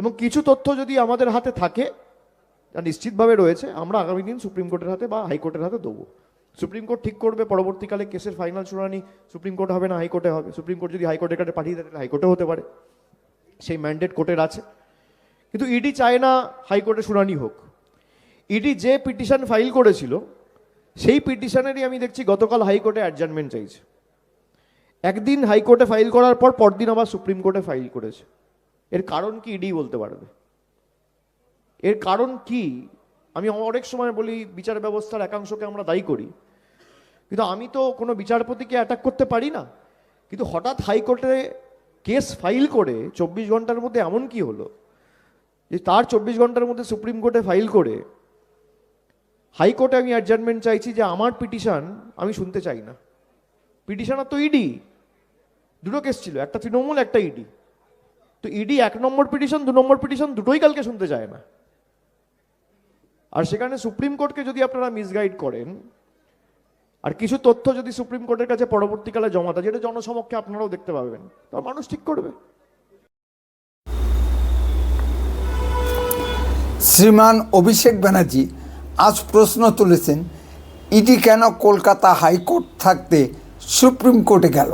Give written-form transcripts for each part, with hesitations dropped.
এবং কিছু তথ্য যদি আমাদের হাতে থাকে, যা নিশ্চিতভাবে রয়েছে, আমরা আগামী দিন সুপ্রিম কোর্টের হাতে বা হাইকোর্টের হাতে দেবো। সুপ্রিম কোর্ট ঠিক করবে পরবর্তীকালে কেসের ফাইনাল শুনানি সুপ্রিম কোর্ট হবে না হাইকোর্টে হবে। সুপ্রিম কোর্ট যদি হাইকোর্টের কাছে পাঠিয়ে দেয় তাহলে হাইকোর্টে হতে পারে, সেই ম্যান্ডেট কোর্টের আছে। কিন্তু ইডি চায় না হাইকোর্টে শুনানি হোক। ইডি যে পিটিশন ফাইল করেছিল সেই পিটিশনেরই আমি দেখছি গতকাল হাইকোর্টে অ্যাডজার্নমেন্ট চাইছে। একদিন হাইকোর্টে ফাইল করার পর পরদিন আবার সুপ্রিম কোর্টে ফাইল করেছে। এর কারণ কি ইডি বলতে পারবে? এর কারণ কি? আমি অনেক সময় বলি বিচার ব্যবস্থার একাংশকে আমরা দায়ী করি, কিন্তু আমি তো কোনো বিচারপতিকে অ্যাটাক করতে পারি না। কিন্তু হঠাৎ হাইকোর্টে কেস ফাইল করে 24 ঘন্টার মধ্যে এমন কি হলো যে তার 24 ঘন্টার মধ্যে সুপ্রিম কোর্টে ফাইল করে হাইকোর্টে আমি অ্যাডজার্নমেন্ট চাইছি যে আমার পিটিশন আমি শুনতে চাই না। পিটিশনার তো ইডি, দুটো কেস ছিল, একটা তৃণমূল একটা ইডি। তো ইডি 1 নম্বর পিটিশন 2 নম্বর পিটিশন দুটোই কালকে শুনতে চায় না। আর সেখানে সুপ্রিম কোর্টকে যদি আপনারা মিসগাইড করেন আর কিছু তথ্য যদি সুপ্রিম কোর্টের কাছে পরবর্তীকালে জমা দেয়, যেটা জনসমক্ষে আপনারাও দেখতে পাবেন, তা মানুষ ঠিক করবে। শ্রীমান অভিষেক ব্যানার্জি আজ প্রশ্ন তুলেছেন, ইডি কেন কলকাতা হাইকোর্ট থাকতে সুপ্রিম কোর্টে গেল?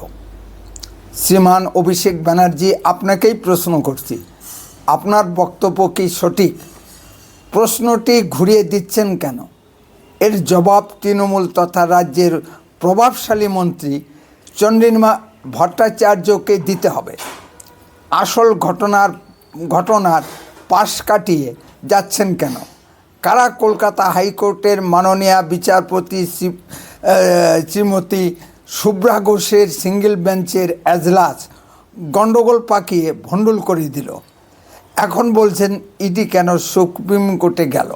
শ্রীমান অভিষেক ব্যানার্জি, আপনাকেই প্রশ্ন করছি, আপনার বক্তব্য কি সঠিক? প্রশ্নটি ঘুরিয়ে দিচ্ছেন কেন? এর জবাব তৃণমূল তথা রাজ্যের প্রভাবশালী মন্ত্রী চন্দ্রিমা ভট্টাচার্যকে দিতে হবে। আসল ঘটনার পাশ কাটিয়ে যাচ্ছেন কেন? কারা কলকাতা হাইকোর্টের মাননীয় বিচারপতি শ্রীমতী শুভ্রা ঘোষের সিঙ্গেল বেঞ্চের এজলাস গণ্ডগোল পাকিয়ে ভণ্ডুল করে দিল? এখন বলছেন ইডি কেন সুপ্রিম কোর্টে গেল?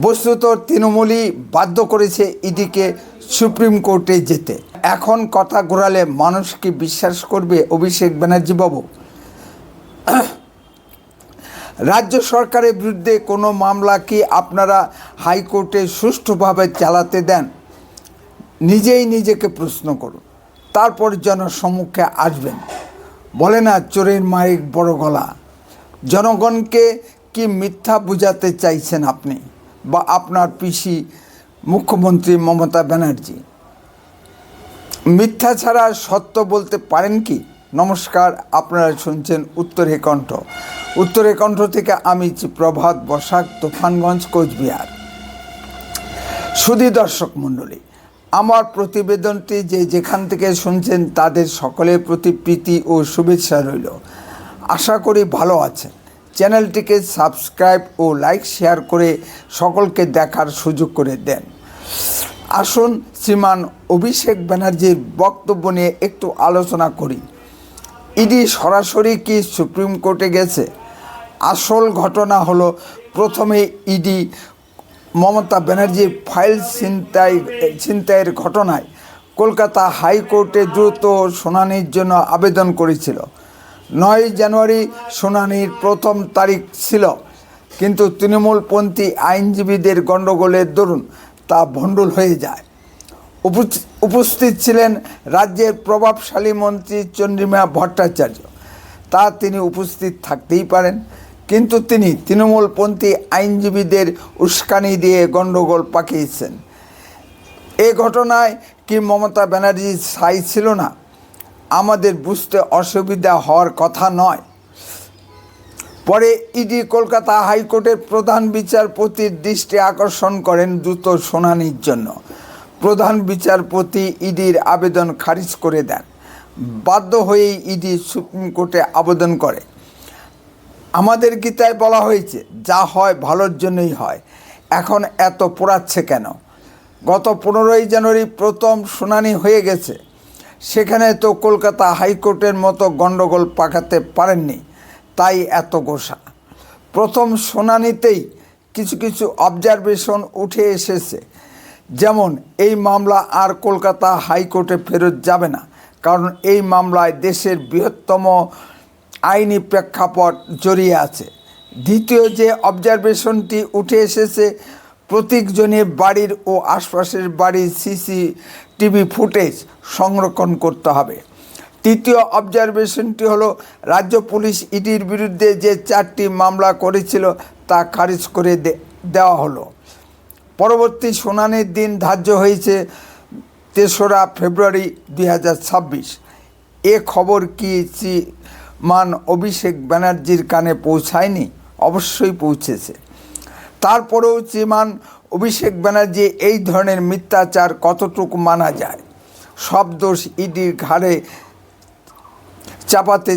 বস্তুত তৃণমূলই বাধ্য করেছে ইডিকে সুপ্রিম কোর্টে যেতে। এখন কথা ঘোরালে মানুষ কি বিশ্বাস করবে অভিষেক ব্যানার্জি বাবু? রাজ্য সরকারের বিরুদ্ধে কোনো মামলা কি আপনারা হাইকোর্টে সুষ্ঠুভাবে চালাতে দেন? নিজেই নিজেকে প্রশ্ন করুন, তারপর জনসম্মুখে আসবেন। বলে না চোরের মাইক বড় গলা। জনগণকে কি মিথ্যা বোঝাতে চাইছেন আপনি বা আপনার পিসি মুখ্যমন্ত্রী মমতা ব্যানার্জি? মিথ্যা ছাড়া সত্য বলতে পারেন কি? নমস্কার, আপনারা শুনছেন উত্তরে কণ্ঠ। উত্তরে কণ্ঠ থেকে আমি প্রভাত বসাক, তুফানগঞ্জ, কোচবিহার। সুধী দর্শক মণ্ডলী, আমার প্রতিবেদনটি যেখান থেকে শুনছেন তাদের সকলের প্রতি প্রীতি ও শুভেচ্ছা রইল। আশা করি ভালো আছেন। চ্যানেলটিকে সাবস্ক্রাইব ও লাইক শেয়ার করে সকলকে দেখার সুযোগ করে দেন। আসুন শ্রীমান অভিষেক ব্যানার্জির বক্তব্য নিয়ে একটু আলোচনা করি। ইডি সরাসরি কি সুপ্রিম কোর্টে গেছে? আসল ঘটনা হলো, প্রথমে ইডি মমতা ব্যানার্জির ফাইল ছিনতাইয়ের ঘটনায় কলকাতা হাইকোর্টে দ্রুত শুনানির জন্য আবেদন করেছিল। 9 জানুয়ারি শুনানির প্রথম তারিখ ছিল, কিন্তু তৃণমূলপন্থী আইনজীবীদের গণ্ডগোলের দরুন তা ভণ্ডুল হয়ে যায়। উপস্থিত ছিলেন রাজ্যের প্রভাবশালী মন্ত্রী চন্দ্রিমা ভট্টাচার্য। তিনি উপস্থিত থাকতেই পারেন, কিন্তু তিনি তৃণমূলপন্থী আইনজীবীদের উস্কানি দিয়ে গণ্ডগোল পাকিয়েছেন। এ ঘটনায় কি মমতা ব্যানার্জি সাই ছিল না? আমাদের বুঝতে অসুবিধা হওয়ার কথা নয়। পরে ইডি কলকাতা হাইকোর্টের প্রধান বিচারপতির দৃষ্টি আকর্ষণ করেন দ্রুত শুনানির জন্য। প্রধান বিচারপতি ইডির আবেদন খারিজ করে দেন। বাধ্য হয়েই ইডি সুপ্রিম কোর্টে আবেদন করে। আমাদের গীতায় বলা হয়েছে, যা হয় ভালোর জন্যই হয়। এখন এত পোড়াচ্ছে কেন? গত 15 জানুয়ারি প্রথম শুনানি হয়ে গেছে, সেখানে তো কলকাতা হাইকোর্টের মতো গণ্ডগোল পাকাতে পারেননি, তাই এত গোসা। প্রথম শুনানিতেই কিছু অবজারভেশন উঠে এসেছে, যেমন এই মামলা আর কলকাতা হাইকোর্টে ফেরত যাবে না, কারণ এই মামলায় দেশের বৃহত্তম আইনি প্রেক্ষাপট জড়িয়ে আছে। দ্বিতীয় যে অবজারভেশনটি উঠে এসেছে, প্রত্যেকজনের বাড়ির ও আশপাশের বাড়ির সিসিটিভি ফুটেজ সংরক্ষণ করতে হবে। তৃতীয় অবজারভেশনটি হলো, রাজ্য পুলিশ ইডির বিরুদ্ধে যে 4টি মামলা করেছিল তা খারিজ করে দেওয়া হলো। পরবর্তী শুনানির দিন ধার্য হয়েছে 3রা ফেব্রুয়ারি 2026। এ খবর কি শ্রীমান অভিষেক ব্যানার্জির কানে পৌঁছায়নি? অবশ্যই পৌঁছেছে। তারপরেও শ্রীমান অভিষেক ব্যানার্জি এই ধরনের মিথ্যাচার কতটুকু মানা যায়? সব দোষ ইডির ঘাড়ে চাপাতে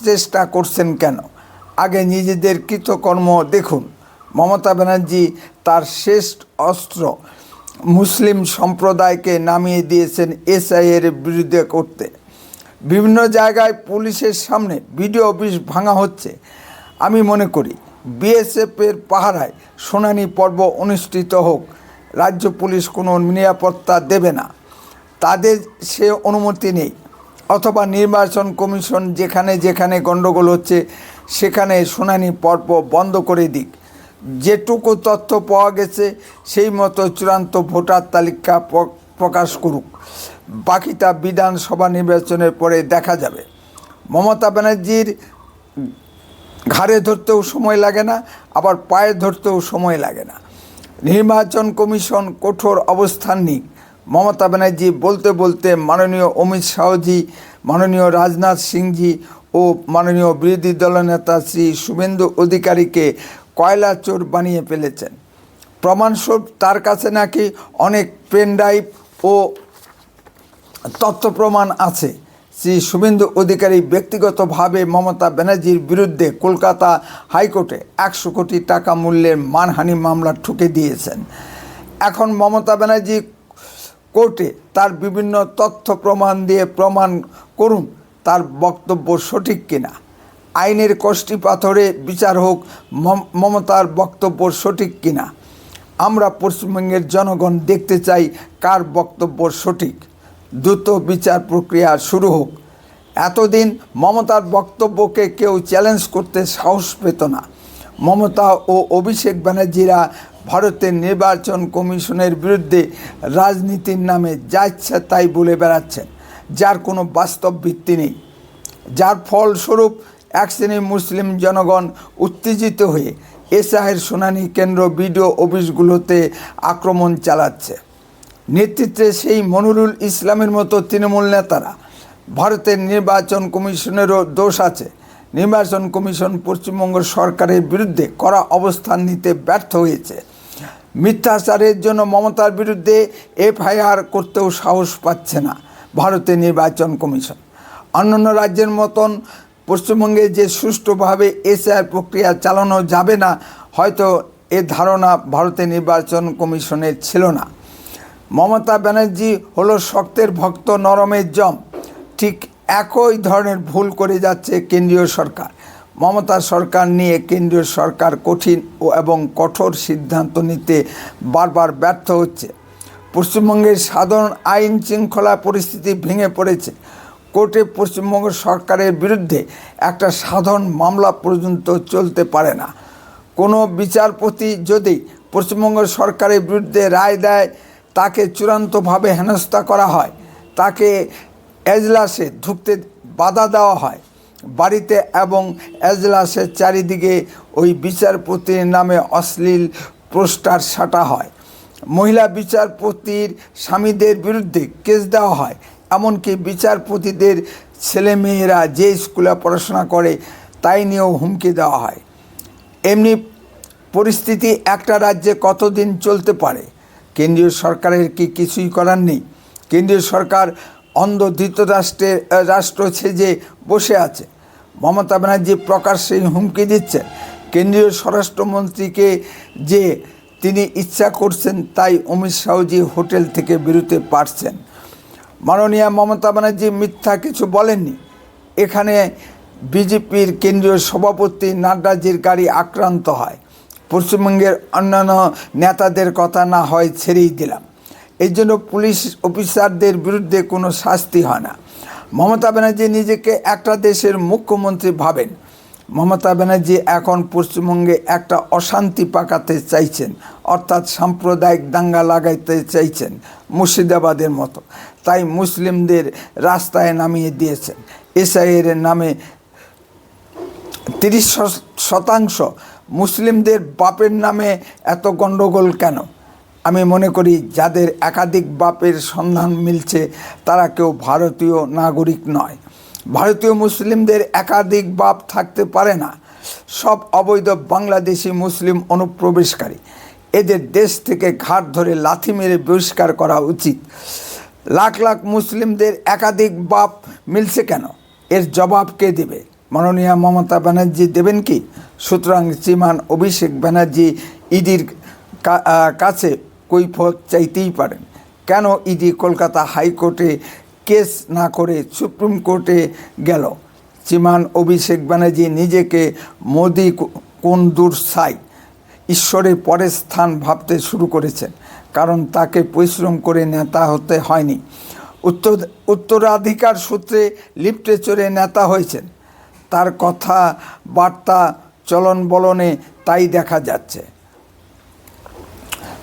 চেষ্টা করছেন কেন? আগে নিজেদের কৃতকর্ম দেখুন। মমতা ব্যানার্জি তার শেষ অস্ত্র মুসলিম সম্প্রদায়কে নামিয়ে দিয়েছেন এসআইয়ের বিরুদ্ধে করতে। বিভিন্ন জায়গায় পুলিশের সামনে বিডিও অফিস ভাঙা হচ্ছে। আমি মনে করি বিএসএফের পাহারায় শুনানি পর্ব অনুষ্ঠিত হোক। রাজ্য পুলিশ কোনো নিরাপত্তা দেবে না, তাদের সে অনুমতি নেই। অথবা নির্বাচন কমিশন যেখানে যেখানে গণ্ডগোল হচ্ছে সেখানে শুনানি পর্ব বন্ধ করে দিক। যেটুকু তথ্য পাওয়া গেছে সেই মতো চূড়ান্ত ভোটার তালিকা প্রকাশ করুক। বাকিটা বিধানসভা নির্বাচনের পরে দেখা যাবে। মমতা ব্যানার্জির ঘাড়ে ধরতেও সময় লাগে না, আবার পায়ে ধরতেও সময় লাগে না। নির্বাচন কমিশন কঠোর অবস্থান নিক। মমতা ব্যানার্জি বলতে বলতে মাননীয় অমিত শাহজি, মাননীয় রাজনাথ সিংজি ও মাননীয় বিরোধী দলনেতা শ্রী শুভেন্দু অধিকারীকে কয়লা চোর বানিয়ে ফেলেছেন। প্রমাণস্বরূপ তার কাছে নাকি অনেক পেন ড্রাইভ ও তথ্য প্রমাণ আছে। শ্রী শুভেন্দু অধিকারী ব্যক্তিগতভাবে মমতা ব্যানার্জির বিরুদ্ধে কলকাতা হাইকোর্টে 100 কোটি টাকা মূল্যের মানহানি মামলা ঠুকে দিয়েছেন। এখন মমতা ব্যানার্জি কোর্টে তার বিভিন্ন তথ্য প্রমাণ দিয়ে প্রমাণ করুন তার বক্তব্য সঠিক কিনা। আইনের কষ্টি পাথরে বিচার হোক মমতার বক্তব্য সঠিক কিনা। আমরা পশ্চিমবঙ্গের জনগণ দেখতে চাই কার বক্তব্য সঠিক। দ্রুত বিচার প্রক্রিয়া শুরু হোক। এতদিন মমতার বক্তব্যকে কেউ চ্যালেঞ্জ করতে সাহস পেত না। মমতা ও অভিষেক ব্যানার্জিরা ভারতের নির্বাচন কমিশনের বিরুদ্ধে রাজনীতির নামে যা ইচ্ছা তাই বলে বেড়াচ্ছেন, যার কোনো বাস্তব ভিত্তি নেই। যার ফলস্বরূপ এক শ্রেণীর মুসলিম জনগণ উত্তেজিত হয়ে এসআইয়ের শুনানি কেন্দ্র বিডিও অফিসগুলোতে আক্রমণ চালাচ্ছে। নেতৃত্বে সেই মনিরুল ইসলামের মতো তৃণমূল নেতারা। ভারতের নির্বাচন কমিশনেরও দোষ আছে। নির্বাচন কমিশন পশ্চিমবঙ্গ সরকারের বিরুদ্ধে কড়া অবস্থান নিতে ব্যর্থ হয়েছে। মিথ্যাচারের জন্য মমতার বিরুদ্ধে এফআইআর করতেও সাহস পাচ্ছে না ভারতের নির্বাচন কমিশন। অন্যান্য রাজ্যের মতন পশ্চিমবঙ্গে যে সুষ্ঠুভাবে এসআইআর প্রক্রিয়া চালানো যাবে না, হয়তো এ ধারণা ভারতের নির্বাচন কমিশনের ছিল না। মমতা ব্যানার্জি হলো শক্তের ভক্ত নরমের জম। ঠিক একই ধরনের ভুল করে যাচ্ছে কেন্দ্রীয় সরকার। মমতা সরকার নিয়ে কেন্দ্রীয় সরকার কঠিন এবং কঠোর সিদ্ধান্ত নিতে বারবার ব্যর্থ হচ্ছে। পশ্চিমবঙ্গের সাধারণ আইন শৃঙ্খলা পরিস্থিতি ভেঙে পড়েছে। কোর্টে পশ্চিমবঙ্গ সরকারের বিরুদ্ধে একটা সাধারণ মামলা পর্যন্ত চলতে পারে না। কোনো বিচারপতি যদি পশ্চিমবঙ্গ সরকারের বিরুদ্ধে রায় দেয়, তাকে চূড়ান্তভাবে হেনস্থা করা হয়, তাকে এজলাসে ঢুকতে বাধা দেওয়া হয় বাড়িতে, এবং এজলাসের চারিদিকে ওই বিচারপতির নামে অশ্লীল পোস্টার সাটা হয়। মহিলা বিচারপতির স্বামীদের বিরুদ্ধে কেস দেওয়া হয়। এমনকি বিচারপতিদের ছেলেমেয়েরা যে স্কুলে পড়াশোনা করে তাই নিয়েও হুমকি দেওয়া হয়। এমনি পরিস্থিতি একটা রাজ্যে কতদিন চলতে পারে? কেন্দ্রীয় সরকারের কি কিছুই করার নেই? কেন্দ্রীয় সরকার অন্ধ রাষ্ট্র সেজে বসে আছে। মমতা ব্যানার্জি প্রকাশ্যেই হুমকি দিচ্ছে কেন্দ্রীয় স্বরাষ্ট্রমন্ত্রীকে যে তিনি ইচ্ছা করছেন তাই অমিত শাহজি হোটেল থেকে বেরোতে পারছেন। মাননীয়া মমতা ব্যানার্জি মিথ্যা কিছু বলেননি। এখানে বিজেপির কেন্দ্রীয় সভাপতি নাড্ডাজির গাড়ি আক্রান্ত হয়। পশ্চিমবঙ্গের অন্যান্য নেতাদের কথা না হয় ছেড়েই দিলাম। এই জন্য পুলিশ অফিসারদের বিরুদ্ধে কোনো শাস্তি হয় না। মমতা ব্যানার্জি নিজেকে একটা দেশের মুখ্যমন্ত্রী ভাবেন। মমতা ব্যানার্জি এখন পশ্চিমবঙ্গে একটা অশান্তি পাকাতে চাইছেন, অর্থাৎ সাম্প্রদায়িক দাঙ্গা লাগাইতে চাইছেন মুর্শিদাবাদের মতো। তাই মুসলিমদের রাস্তায় নামিয়ে দিয়েছেন। এসআইয়ের নামে 30% মুসলিমদের বাপের নামে এত গণ্ডগোল কেন? আমি মনে করি যাদের একাধিক বাপের সন্ধান মিলছে তারা কেউ ভারতীয় নাগরিক নয়। ভারতীয় মুসলিমদের একাধিক বাপ থাকতে পারে না। সব অবৈধ বাংলাদেশি মুসলিম অনুপ্রবেশকারী। এদের দেশ থেকে ঘাট ধরে লাথি মেরে বহিষ্কার করা উচিত। লাখ লাখ মুসলিমদের একাধিক বাপ মিলছে কেন? এর জবাব কে দেবে? মাননীয়া মমতা ব্যানার্জি দেবেন কি? সুতরাং শ্রীমান অভিষেক ব্যানার্জি ইডির কাছে কৈফিয়ত চাইতেই পারেন। কেন ইডি কলকাতা হাইকোর্টে কেস না করে সুপ্রিম কোর্টে গেল? শ্রীমান অভিষেক ব্যানার্জি নিজেকে মোদি কোন দূর সাই, ঈশ্বরের পরের স্থান ভাবতে শুরু করেছেন, কারণ তাকে পরিশ্রম করে নেতা হতে হয়নি। উত্তরাধিকার সূত্রে লিফটে চড়ে নেতা হয়েছেন। তার কথা বার্তা চলন বলনে তাই দেখা যাচ্ছে।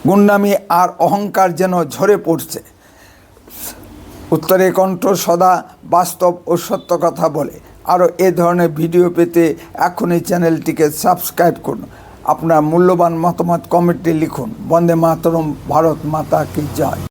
গুন্ডামি আর অহংকার যেন ঝরে পড়ছে। উত্তরে কণ্ঠ সদা বাস্তব ও সত্য কথা বলে। আরও এ ধরনের ভিডিও পেতে এখনই চ্যানেলটিকে সাবস্ক্রাইব করুন। আপনার মূল্যবান মতামত কমেন্টে লিখুন। বন্দে মাতরম, ভারত মাতা কি জয়।